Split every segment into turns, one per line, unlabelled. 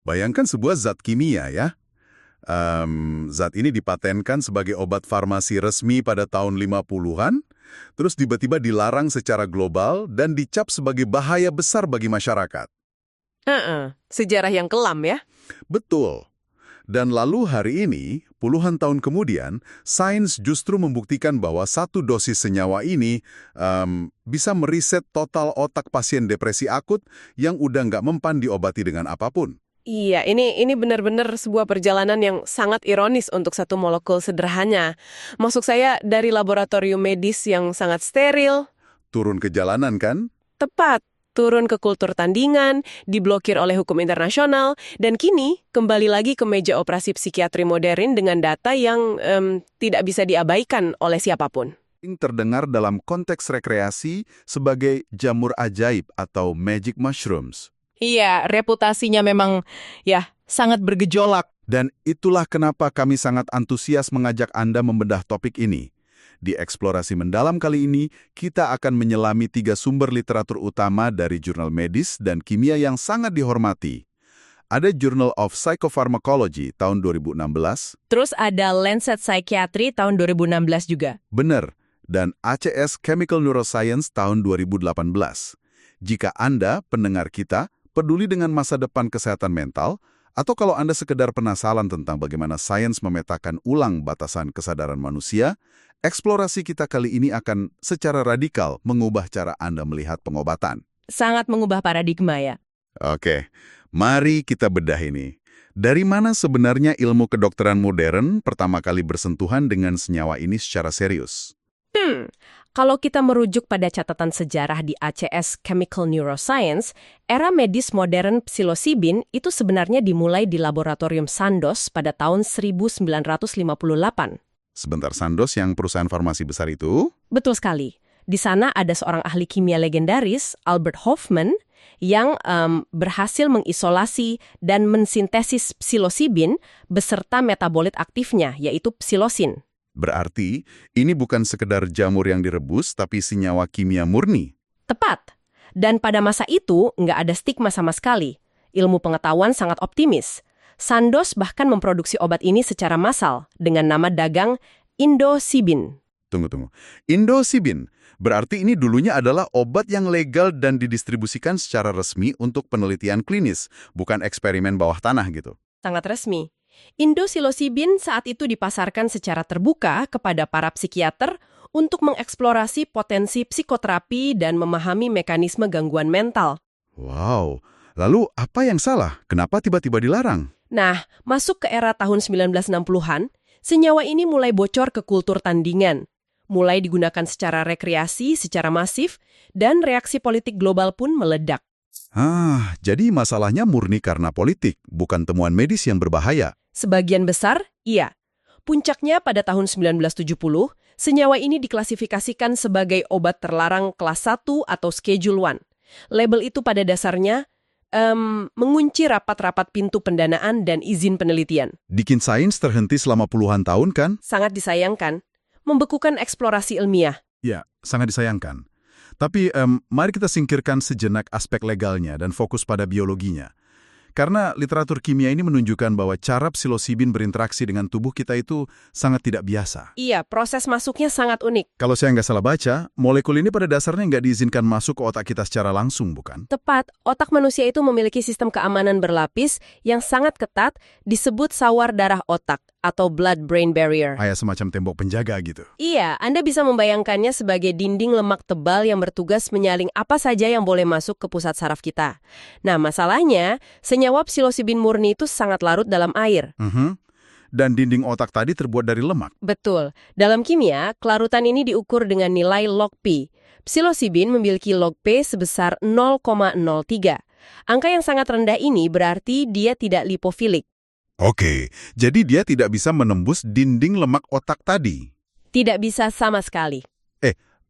Bayangkan sebuah zat kimia ya. Zat ini dipatenkan sebagai obat farmasi resmi pada tahun 50-an, terus tiba-tiba dilarang secara global dan dicap sebagai bahaya besar bagi masyarakat.
Sejarah yang kelam ya.
Betul. Dan lalu hari ini, puluhan tahun kemudian, sains justru membuktikan bahwa satu dosis senyawa ini bisa meriset total otak pasien depresi akut yang udah nggak mempan diobati dengan apapun.
Iya, ini benar-benar sebuah perjalanan yang sangat ironis untuk satu molekul sederhana. Maksud saya dari laboratorium medis yang sangat steril.
Turun ke jalanan kan?
Tepat, turun ke kultur tandingan, diblokir oleh hukum internasional, dan kini kembali lagi ke meja operasi psikiatri modern dengan data yang tidak bisa diabaikan oleh siapapun.
Terdengar dalam konteks rekreasi sebagai jamur ajaib atau magic mushrooms.
Iya, reputasinya memang sangat bergejolak.
Dan itulah kenapa kami sangat antusias mengajak Anda membedah topik ini. Di Eksplorasi Mendalam kali ini, kita akan menyelami 3 sumber literatur utama dari jurnal medis dan kimia yang sangat dihormati. Ada Journal of Psychopharmacology tahun 2016.
Terus ada Lancet Psychiatry tahun 2016 juga.
Benar. Dan ACS Chemical Neuroscience tahun 2018. Jika Anda, pendengar kita, peduli dengan masa depan kesehatan mental, atau kalau Anda sekedar penasaran tentang bagaimana sains memetakan ulang batasan kesadaran manusia, eksplorasi kita kali ini akan secara radikal mengubah cara Anda melihat pengobatan.
Sangat mengubah paradigma ya.
Oke, mari kita bedah ini. Dari mana sebenarnya ilmu kedokteran modern pertama kali bersentuhan dengan senyawa ini secara serius?
Kalau kita merujuk pada catatan sejarah di ACS Chemical Neuroscience, era medis modern psilosibin itu sebenarnya dimulai di laboratorium Sandoz pada tahun 1958.
Sebentar, Sandoz yang perusahaan farmasi besar itu?
Betul sekali. Di sana ada seorang ahli kimia legendaris, Albert Hofmann, yang berhasil mengisolasi dan mensintesis psilosibin beserta metabolit aktifnya, yaitu psilosin.
Berarti, ini bukan sekedar jamur yang direbus, tapi senyawa kimia murni.
Tepat. Dan pada masa itu, nggak ada stigma sama sekali. Ilmu pengetahuan sangat optimis. Sandoz bahkan memproduksi obat ini secara massal dengan nama dagang Indosibin.
Tunggu. Indosibin. Berarti ini dulunya adalah obat yang legal dan didistribusikan secara resmi untuk penelitian klinis, bukan eksperimen bawah tanah gitu.
Sangat resmi. Indosibin saat itu dipasarkan secara terbuka kepada para psikiater untuk mengeksplorasi potensi psikoterapi dan memahami mekanisme gangguan mental.
Wow, lalu apa yang salah? Kenapa tiba-tiba dilarang?
Nah, masuk ke era tahun 1960-an, senyawa ini mulai bocor ke kultur tandingan. Mulai digunakan secara rekreasi, secara masif, dan reaksi politik global pun meledak.
Jadi masalahnya murni karena politik, bukan temuan medis yang berbahaya.
Sebagian besar, iya. Puncaknya pada tahun 1970, senyawa ini diklasifikasikan sebagai obat terlarang kelas 1 atau Schedule 1. Label itu pada dasarnya mengunci rapat-rapat pintu pendanaan dan izin penelitian.
Bikin sains terhenti selama puluhan tahun kan?
Sangat disayangkan. Membekukan eksplorasi ilmiah.
Ya, sangat disayangkan. Tapi mari kita singkirkan sejenak aspek legalnya dan fokus pada biologinya. Karena literatur kimia ini menunjukkan bahwa cara psilosibin berinteraksi dengan tubuh kita itu sangat tidak biasa.
Iya, proses masuknya sangat unik.
Kalau saya nggak salah baca, molekul ini pada dasarnya nggak diizinkan masuk ke otak kita secara langsung, bukan?
Tepat, otak manusia itu memiliki sistem keamanan berlapis yang sangat ketat, disebut sawar darah otak atau blood-brain barrier.
Kayak semacam tembok penjaga gitu.
Iya, Anda bisa membayangkannya sebagai dinding lemak tebal yang bertugas menyaling apa saja yang boleh masuk ke pusat saraf kita. Nah, masalahnya, senyawa psilosibin murni itu sangat larut dalam air.
Dan dinding otak tadi terbuat dari lemak.
Betul. Dalam kimia, kelarutan ini diukur dengan nilai log P. Psilosibin memiliki log P sebesar 0,03. Angka yang sangat rendah ini berarti dia tidak lipofilik.
Oke, jadi dia tidak bisa menembus dinding lemak otak tadi.
Tidak bisa sama sekali.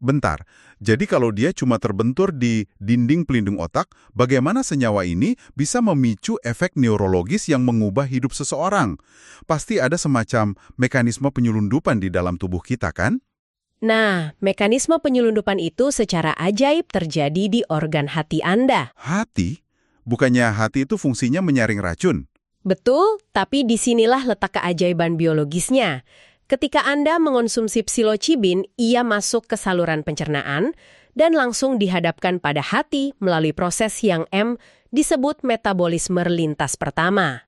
Bentar, jadi kalau dia cuma terbentur di dinding pelindung otak, bagaimana senyawa ini bisa memicu efek neurologis yang mengubah hidup seseorang? Pasti ada semacam mekanisme penyelundupan di dalam tubuh kita, kan?
Nah, mekanisme penyelundupan itu secara ajaib terjadi di organ hati Anda.
Hati? Bukannya hati itu fungsinya menyaring racun?
Betul, tapi disinilah letak keajaiban biologisnya. Ketika Anda mengonsumsi psilocybin, ia masuk ke saluran pencernaan dan langsung dihadapkan pada hati melalui proses yang disebut metabolisme lintas pertama.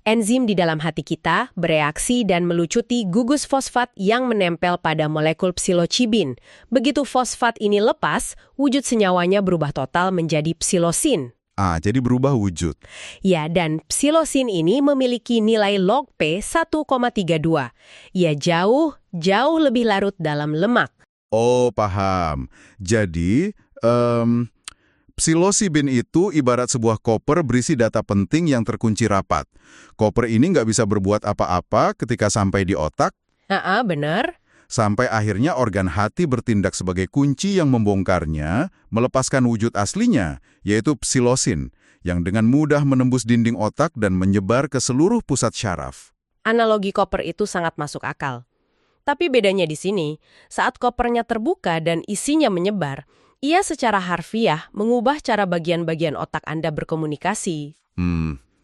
Enzim di dalam hati kita bereaksi dan melucuti gugus fosfat yang menempel pada molekul psilocybin. Begitu fosfat ini lepas, wujud senyawanya berubah total menjadi psilosin.
Jadi berubah wujud.
Ya, dan psilosin ini memiliki nilai log P 1,32. Ia jauh lebih larut dalam lemak.
Oh, paham. Jadi, psilocybin itu ibarat sebuah koper berisi data penting yang terkunci rapat. Koper ini nggak bisa berbuat apa-apa ketika sampai di otak,
Benar.
sampai akhirnya organ hati bertindak sebagai kunci yang membongkarnya, melepaskan wujud aslinya, yaitu psilosin, yang dengan mudah menembus dinding otak dan menyebar ke seluruh pusat syaraf.
Analogi koper itu sangat masuk akal. Tapi bedanya di sini, saat kopernya terbuka dan isinya menyebar, ia secara harfiah mengubah cara bagian-bagian otak Anda berkomunikasi.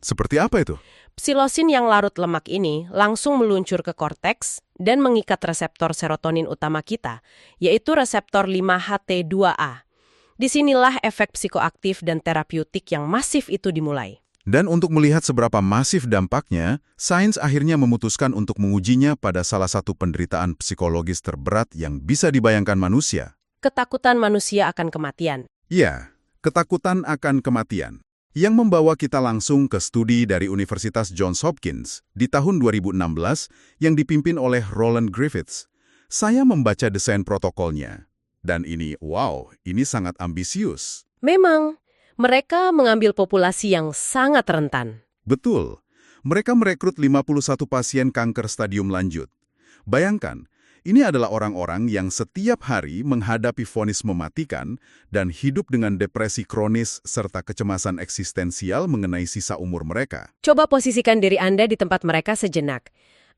Seperti apa itu?
Psilosin yang larut lemak ini langsung meluncur ke korteks dan mengikat reseptor serotonin utama kita, yaitu reseptor 5-HT2A. Disinilah efek psikoaktif dan terapeutik yang masif itu dimulai.
Dan untuk melihat seberapa masif dampaknya, sains akhirnya memutuskan untuk mengujinya pada salah satu penderitaan psikologis terberat yang bisa dibayangkan manusia.
Ketakutan manusia akan kematian.
Ya, ketakutan akan kematian. Yang membawa kita langsung ke studi dari Universitas Johns Hopkins di tahun 2016 yang dipimpin oleh Roland Griffiths. Saya membaca desain protokolnya. Dan ini sangat ambisius.
Memang, mereka mengambil populasi yang sangat rentan.
Betul. Mereka merekrut 51 pasien kanker stadium lanjut. Bayangkan, ini adalah orang-orang yang setiap hari menghadapi vonis mematikan dan hidup dengan depresi kronis serta kecemasan eksistensial mengenai sisa umur mereka.
Coba posisikan diri Anda di tempat mereka sejenak.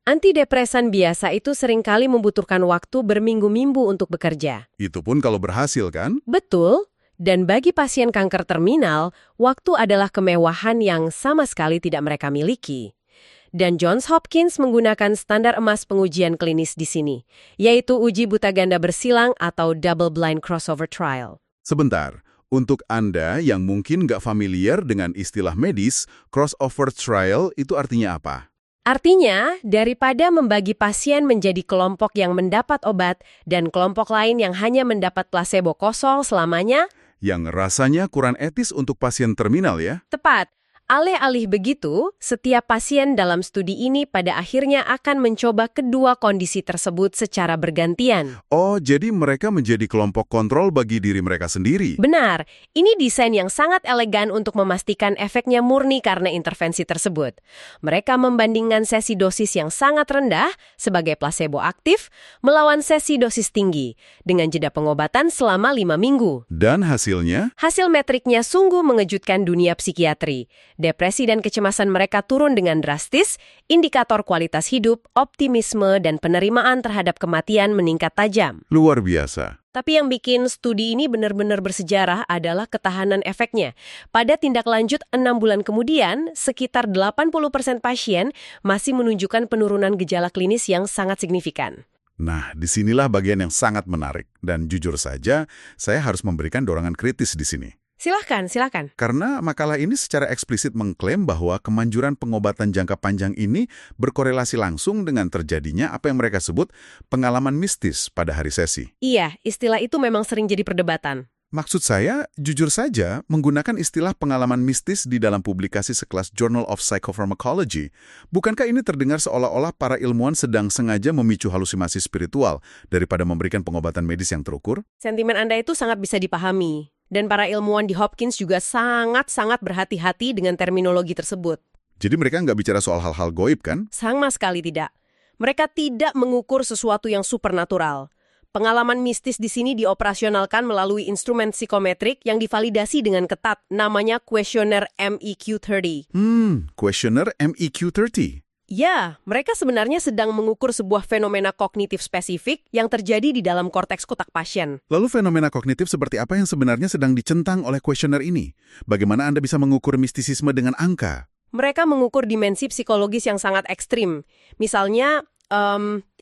Antidepresan biasa itu seringkali membutuhkan waktu berminggu-minggu untuk bekerja.
Itu pun kalau berhasil, kan?
Betul. Dan bagi pasien kanker terminal, waktu adalah kemewahan yang sama sekali tidak mereka miliki. Dan Johns Hopkins menggunakan standar emas pengujian klinis di sini, yaitu uji buta ganda bersilang atau double-blind crossover trial.
Sebentar, untuk Anda yang mungkin nggak familiar dengan istilah medis, crossover trial itu artinya apa?
Artinya, daripada membagi pasien menjadi kelompok yang mendapat obat dan kelompok lain yang hanya mendapat placebo kosong selamanya,
Yang rasanya kurang etis untuk pasien terminal ya?
tepat. Alih-alih begitu, setiap pasien dalam studi ini pada akhirnya akan mencoba kedua kondisi tersebut secara bergantian.
Oh, jadi mereka menjadi kelompok kontrol bagi diri mereka sendiri.
Benar, ini desain yang sangat elegan untuk memastikan efeknya murni karena intervensi tersebut. Mereka membandingkan sesi dosis yang sangat rendah sebagai placebo aktif melawan sesi dosis tinggi dengan jeda pengobatan selama 5 minggu.
Dan hasilnya?
Hasil metriknya sungguh mengejutkan dunia psikiatri. Depresi dan kecemasan mereka turun dengan drastis, indikator kualitas hidup, optimisme, dan penerimaan terhadap kematian meningkat tajam.
Luar biasa.
Tapi yang bikin studi ini benar-benar bersejarah adalah ketahanan efeknya. Pada tindak lanjut 6 bulan kemudian, sekitar 80% pasien masih menunjukkan penurunan gejala klinis yang sangat signifikan.
Nah, disinilah bagian yang sangat menarik. Dan jujur saja, saya harus memberikan dorongan kritis di sini.
Silahkan.
Karena makalah ini secara eksplisit mengklaim bahwa kemanjuran pengobatan jangka panjang ini berkorelasi langsung dengan terjadinya apa yang mereka sebut pengalaman mistis pada hari sesi.
Iya, istilah itu memang sering jadi perdebatan.
Maksud saya, jujur saja, menggunakan istilah pengalaman mistis di dalam publikasi sekelas Journal of Psychopharmacology, bukankah ini terdengar seolah-olah para ilmuwan sedang sengaja memicu halusinasi spiritual daripada memberikan pengobatan medis yang terukur?
Sentimen Anda itu sangat bisa dipahami. Dan para ilmuwan di Hopkins juga sangat-sangat berhati-hati dengan terminologi tersebut.
Jadi mereka nggak bicara soal hal-hal goib, kan?
Sama sekali tidak. Mereka tidak mengukur sesuatu yang supernatural. Pengalaman mistis di sini dioperasionalkan melalui instrumen psikometrik yang divalidasi dengan ketat, namanya kuesioner MEQ30.
Kuesioner MEQ30.
Ya, mereka sebenarnya sedang mengukur sebuah fenomena kognitif spesifik yang terjadi di dalam korteks kotak pasien.
Lalu fenomena kognitif seperti apa yang sebenarnya sedang dicentang oleh kuesioner ini? Bagaimana Anda bisa mengukur mistisisme dengan angka?
Mereka mengukur dimensi psikologis yang sangat ekstrim. Misalnya,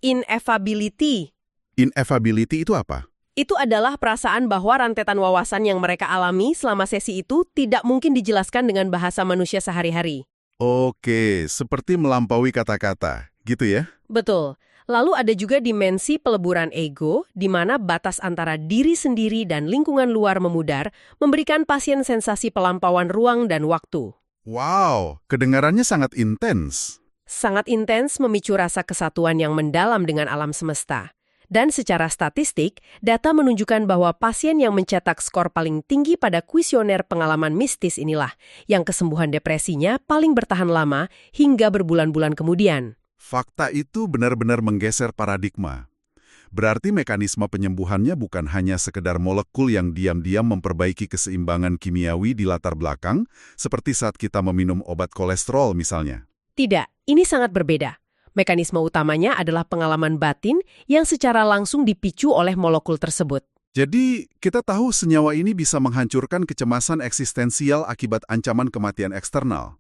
ineffability.
Ineffability itu apa?
Itu adalah perasaan bahwa rentetan wawasan yang mereka alami selama sesi itu tidak mungkin dijelaskan dengan bahasa manusia sehari-hari.
Oke, seperti melampaui kata-kata, gitu ya?
Betul. Lalu ada juga dimensi peleburan ego, di mana batas antara diri sendiri dan lingkungan luar memudar, memberikan pasien sensasi pelampauan ruang dan waktu.
Wow, kedengarannya sangat intens.
Sangat intens memicu rasa kesatuan yang mendalam dengan alam semesta. Dan secara statistik, data menunjukkan bahwa pasien yang mencetak skor paling tinggi pada kuesioner pengalaman mistis inilah yang kesembuhan depresinya paling bertahan lama hingga berbulan-bulan kemudian.
Fakta itu benar-benar menggeser paradigma. Berarti mekanisme penyembuhannya bukan hanya sekedar molekul yang diam-diam memperbaiki keseimbangan kimiawi di latar belakang, seperti saat kita meminum obat kolesterol misalnya.
Tidak, ini sangat berbeda. Mekanisme utamanya adalah pengalaman batin yang secara langsung dipicu oleh molekul tersebut.
Jadi, kita tahu senyawa ini bisa menghancurkan kecemasan eksistensial akibat ancaman kematian eksternal.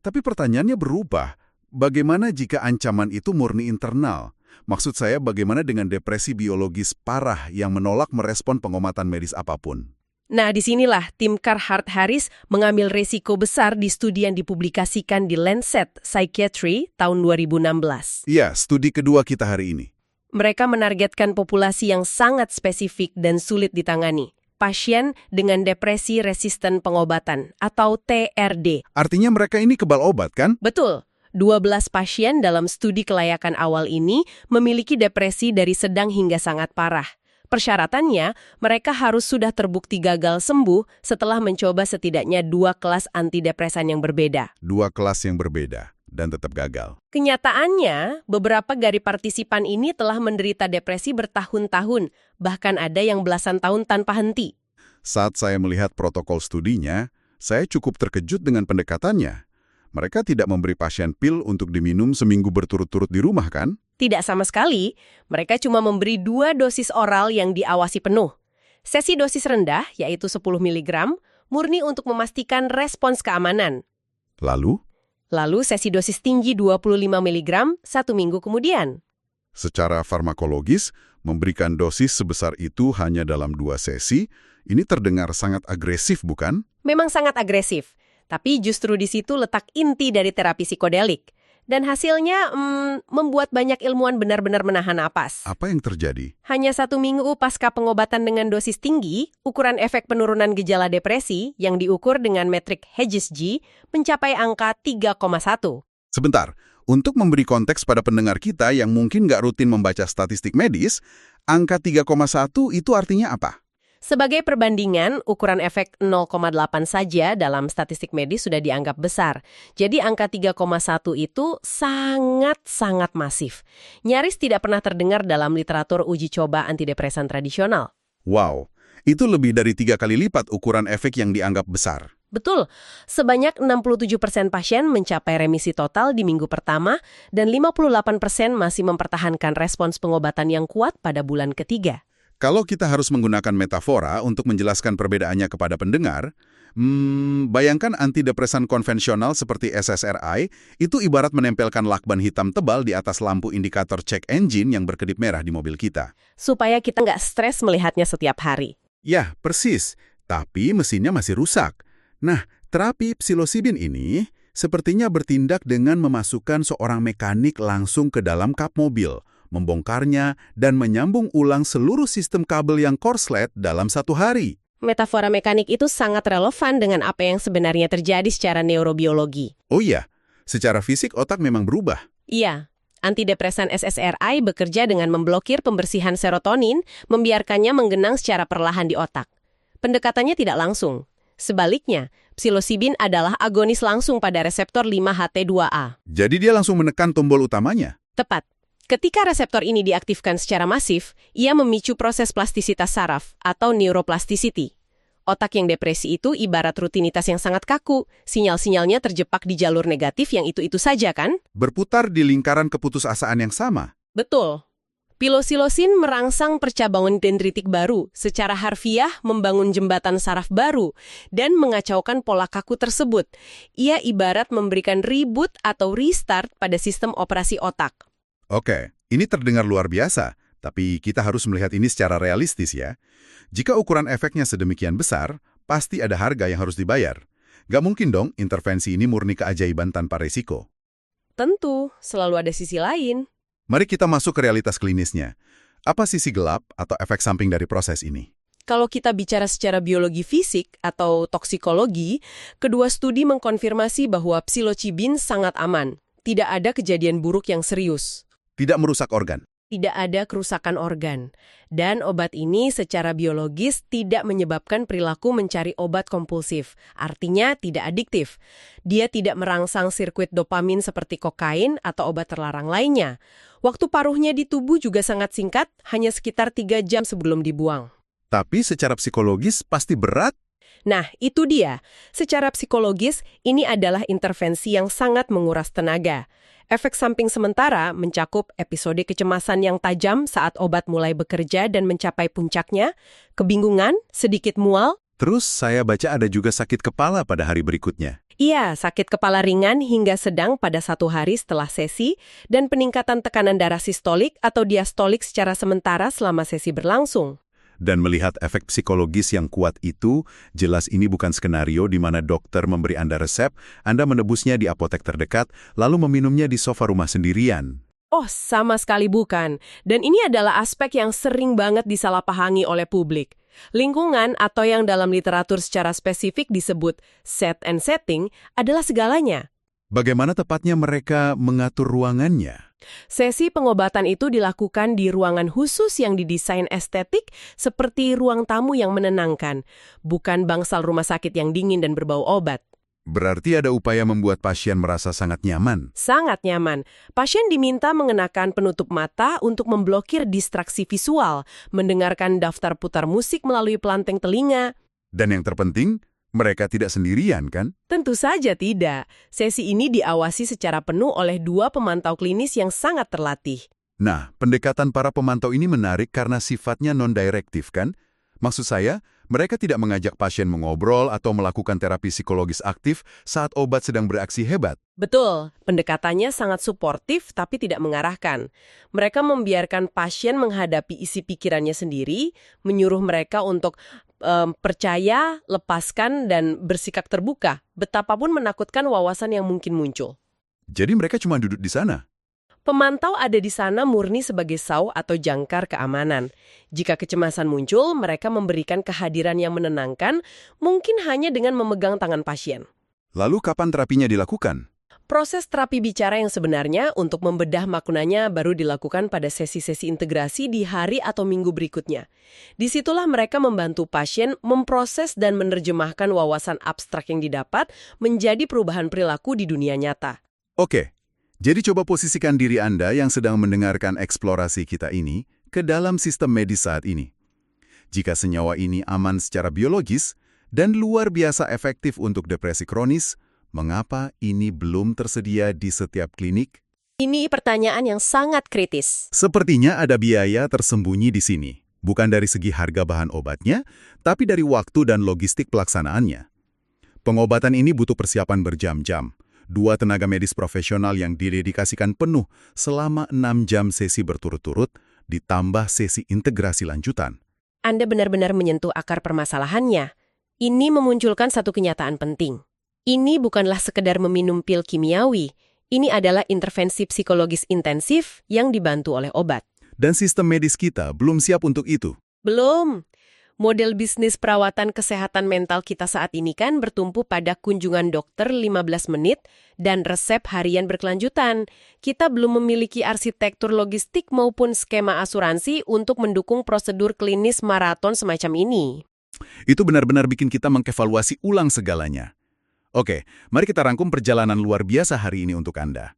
Tapi pertanyaannya berubah. Bagaimana jika ancaman itu murni internal? Maksud saya bagaimana dengan depresi biologis parah yang menolak merespon pengobatan medis apapun?
Nah, disinilah tim Carhart-Harris mengambil resiko besar di studi yang dipublikasikan di Lancet Psychiatry tahun 2016.
Iya, studi kedua kita hari ini.
Mereka menargetkan populasi yang sangat spesifik dan sulit ditangani. Pasien dengan depresi resisten pengobatan atau TRD.
Artinya mereka ini kebal obat, kan?
Betul. 12 pasien dalam studi kelayakan awal ini memiliki depresi dari sedang hingga sangat parah. Persyaratannya, mereka harus sudah terbukti gagal sembuh setelah mencoba setidaknya 2 kelas antidepresan yang berbeda.
2 kelas yang berbeda dan tetap gagal.
Kenyataannya, beberapa dari partisipan ini telah menderita depresi bertahun-tahun, bahkan ada yang belasan tahun tanpa henti.
Saat saya melihat protokol studinya, saya cukup terkejut dengan pendekatannya. Mereka tidak memberi pasien pil untuk diminum seminggu berturut-turut di rumah, kan?
Tidak sama sekali, mereka cuma memberi 2 dosis oral yang diawasi penuh. Sesi dosis rendah, yaitu 10 mg, murni untuk memastikan respons keamanan.
Lalu
Sesi dosis tinggi 25 mg 1 minggu kemudian.
secara farmakologis, memberikan dosis sebesar itu hanya dalam 2 sesi, ini terdengar sangat agresif, bukan?
Memang sangat agresif, tapi justru di situ letak inti dari terapi psikodelik. Dan hasilnya membuat banyak ilmuwan benar-benar menahan napas.
Apa yang terjadi?
Hanya 1 minggu pasca pengobatan dengan dosis tinggi, ukuran efek penurunan gejala depresi yang diukur dengan metrik Hedges-G mencapai angka 3,1.
Sebentar, untuk memberi konteks pada pendengar kita yang mungkin nggak rutin membaca statistik medis, angka 3,1 itu artinya apa?
Sebagai perbandingan, ukuran efek 0,8 saja dalam statistik medis sudah dianggap besar. Jadi angka 3,1 itu sangat-sangat masif. Nyaris tidak pernah terdengar dalam literatur uji coba antidepresan tradisional.
Wow, itu lebih dari 3 kali lipat ukuran efek yang dianggap besar.
Betul, sebanyak 67% pasien mencapai remisi total di minggu pertama dan 58% masih mempertahankan respons pengobatan yang kuat pada bulan ketiga.
Kalau kita harus menggunakan metafora untuk menjelaskan perbedaannya kepada pendengar, bayangkan antidepresan konvensional seperti SSRI itu ibarat menempelkan lakban hitam tebal di atas lampu indikator check engine yang berkedip merah di mobil kita.
Supaya kita nggak stres melihatnya setiap hari.
Ya, persis. Tapi mesinnya masih rusak. Nah, terapi psilosibin ini sepertinya bertindak dengan memasukkan seorang mekanik langsung ke dalam kap mobil, membongkarnya, dan menyambung ulang seluruh sistem kabel yang korslet dalam 1 hari.
Metafora mekanik itu sangat relevan dengan apa yang sebenarnya terjadi secara neurobiologi.
Oh iya, secara fisik otak memang berubah.
Iya, antidepresan SSRI bekerja dengan memblokir pembersihan serotonin, membiarkannya menggenang secara perlahan di otak. Pendekatannya tidak langsung. Sebaliknya, psilosibin adalah agonis langsung pada reseptor 5-HT2A.
Jadi dia langsung menekan tombol utamanya?
Tepat. Ketika reseptor ini diaktifkan secara masif, ia memicu proses plastisitas saraf atau neuroplasticity. Otak yang depresi itu ibarat rutinitas yang sangat kaku. Sinyal-sinyalnya terjebak di jalur negatif yang itu-itu saja kan?
Berputar di lingkaran keputusasaan yang sama.
Betul. Pilosilosin merangsang percabangan dendritik baru, secara harfiah membangun jembatan saraf baru, dan mengacaukan pola kaku tersebut. Ia ibarat memberikan reboot atau restart pada sistem operasi otak.
Oke, ini terdengar luar biasa, tapi kita harus melihat ini secara realistis ya. Jika ukuran efeknya sedemikian besar, pasti ada harga yang harus dibayar. Nggak mungkin dong intervensi ini murni keajaiban tanpa resiko.
Tentu, selalu ada sisi lain.
Mari kita masuk ke realitas klinisnya. Apa sisi gelap atau efek samping dari proses ini?
Kalau kita bicara secara biologi fisik atau toksikologi, kedua studi mengkonfirmasi bahwa psilocybin sangat aman. Tidak ada kejadian buruk yang serius.
Tidak merusak organ.
Tidak ada kerusakan organ. Dan obat ini secara biologis tidak menyebabkan perilaku mencari obat kompulsif. Artinya tidak adiktif. Dia tidak merangsang sirkuit dopamin seperti kokain atau obat terlarang lainnya. Waktu paruhnya di tubuh juga sangat singkat, hanya sekitar 3 jam sebelum dibuang.
Tapi secara psikologis pasti berat.
Nah, itu dia. Secara psikologis, ini adalah intervensi yang sangat menguras tenaga. Efek samping sementara mencakup episode kecemasan yang tajam saat obat mulai bekerja dan mencapai puncaknya, kebingungan, sedikit mual.
Terus saya baca ada juga sakit kepala pada hari berikutnya.
Iya, sakit kepala ringan hingga sedang pada 1 hari setelah sesi, dan peningkatan tekanan darah sistolik atau diastolik secara sementara selama sesi berlangsung.
Dan melihat efek psikologis yang kuat itu, jelas ini bukan skenario di mana dokter memberi Anda resep, Anda menebusnya di apotek terdekat, lalu meminumnya di sofa rumah sendirian.
Oh, sama sekali bukan. Dan ini adalah aspek yang sering banget disalahpahami oleh publik. Lingkungan atau yang dalam literatur secara spesifik disebut set and setting adalah segalanya.
Bagaimana tepatnya mereka mengatur ruangannya?
Sesi pengobatan itu dilakukan di ruangan khusus yang didesain estetik seperti ruang tamu yang menenangkan, bukan bangsal rumah sakit yang dingin dan berbau obat.
Berarti ada upaya membuat pasien merasa sangat nyaman.
Sangat nyaman. Pasien diminta mengenakan penutup mata untuk memblokir distraksi visual, mendengarkan daftar putar musik melalui pelanteng telinga.
Dan yang terpenting, mereka tidak sendirian, kan?
Tentu saja tidak. Sesi ini diawasi secara penuh oleh 2 pemantau klinis yang sangat terlatih.
Nah, pendekatan para pemantau ini menarik karena sifatnya non-direktif, kan? Maksud saya, mereka tidak mengajak pasien mengobrol atau melakukan terapi psikologis aktif saat obat sedang beraksi hebat.
Betul, pendekatannya sangat suportif tapi tidak mengarahkan. Mereka membiarkan pasien menghadapi isi pikirannya sendiri, menyuruh mereka untuk percaya, lepaskan, dan bersikap terbuka, betapapun menakutkan wawasan yang mungkin muncul.
Jadi mereka cuma duduk di sana?
Pemantau ada di sana murni sebagai saw atau jangkar keamanan. Jika kecemasan muncul, mereka memberikan kehadiran yang menenangkan, mungkin hanya dengan memegang tangan pasien.
Lalu kapan terapinya dilakukan?
Proses terapi bicara yang sebenarnya untuk membedah maknanya baru dilakukan pada sesi-sesi integrasi di hari atau minggu berikutnya. Disitulah mereka membantu pasien memproses dan menerjemahkan wawasan abstrak yang didapat menjadi perubahan perilaku di dunia nyata.
Oke, jadi coba posisikan diri Anda yang sedang mendengarkan eksplorasi kita ini ke dalam sistem medis saat ini. Jika senyawa ini aman secara biologis dan luar biasa efektif untuk depresi kronis, mengapa ini belum tersedia di setiap klinik?
Ini pertanyaan yang sangat kritis.
Sepertinya ada biaya tersembunyi di sini. Bukan dari segi harga bahan obatnya, tapi dari waktu dan logistik pelaksanaannya. Pengobatan ini butuh persiapan berjam-jam. 2 tenaga medis profesional yang didedikasikan penuh selama 6 jam sesi berturut-turut, ditambah sesi integrasi lanjutan.
Anda benar-benar menyentuh akar permasalahannya. Ini memunculkan satu kenyataan penting. Ini bukanlah sekedar meminum pil kimiawi. Ini adalah intervensi psikologis intensif yang dibantu oleh obat.
Dan sistem medis kita belum siap untuk itu.
Belum. Model bisnis perawatan kesehatan mental kita saat ini kan bertumpu pada kunjungan dokter 15 menit dan resep harian berkelanjutan. Kita belum memiliki arsitektur logistik maupun skema asuransi untuk mendukung prosedur klinis maraton semacam ini.
Itu benar-benar bikin kita mengevaluasi ulang segalanya. Oke, mari kita rangkum perjalanan luar biasa hari ini untuk Anda.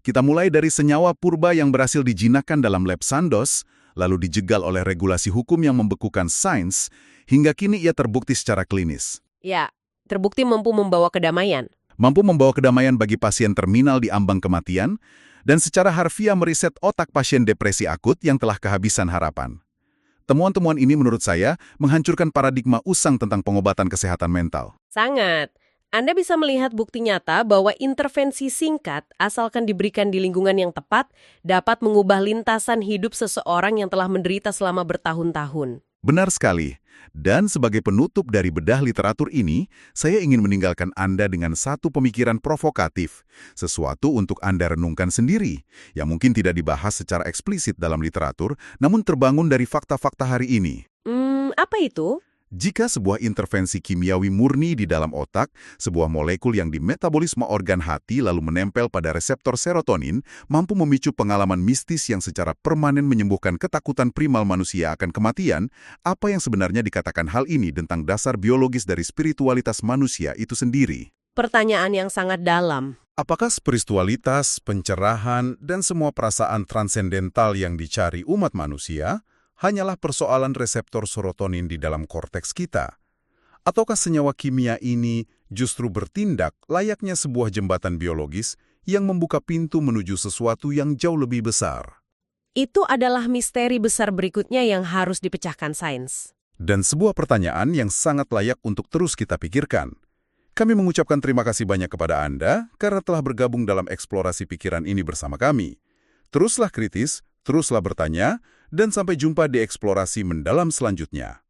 Kita mulai dari senyawa purba yang berhasil dijinakkan dalam lab Sandoz, lalu dijegal oleh regulasi hukum yang membekukan sains, hingga kini ia terbukti secara klinis.
Ya, terbukti mampu membawa kedamaian.
Mampu membawa kedamaian bagi pasien terminal di ambang kematian, dan secara harfiah meriset otak pasien depresi akut yang telah kehabisan harapan. Temuan-temuan ini menurut saya menghancurkan paradigma usang tentang pengobatan kesehatan mental.
Sangat. Anda bisa melihat bukti nyata bahwa intervensi singkat, asalkan diberikan di lingkungan yang tepat, dapat mengubah lintasan hidup seseorang yang telah menderita selama bertahun-tahun.
Benar sekali. Dan sebagai penutup dari bedah literatur ini, saya ingin meninggalkan Anda dengan satu pemikiran provokatif, sesuatu untuk Anda renungkan sendiri, yang mungkin tidak dibahas secara eksplisit dalam literatur, namun terbangun dari fakta-fakta hari ini.
Apa itu?
Jika sebuah intervensi kimiawi murni di dalam otak, sebuah molekul yang di metabolisme organ hati lalu menempel pada reseptor serotonin, mampu memicu pengalaman mistis yang secara permanen menyembuhkan ketakutan primal manusia akan kematian, apa yang sebenarnya dikatakan hal ini tentang dasar biologis dari spiritualitas manusia itu sendiri?
Pertanyaan yang sangat dalam.
Apakah spiritualitas, pencerahan, dan semua perasaan transendental yang dicari umat manusia hanyalah persoalan reseptor serotonin di dalam korteks kita? Ataukah senyawa kimia ini justru bertindak layaknya sebuah jembatan biologis yang membuka pintu menuju sesuatu yang jauh lebih besar?
Itu adalah misteri besar berikutnya yang harus dipecahkan sains.
Dan sebuah pertanyaan yang sangat layak untuk terus kita pikirkan. Kami mengucapkan terima kasih banyak kepada Anda karena telah bergabung dalam eksplorasi pikiran ini bersama kami. Teruslah kritis, teruslah bertanya, dan sampai jumpa di eksplorasi mendalam selanjutnya.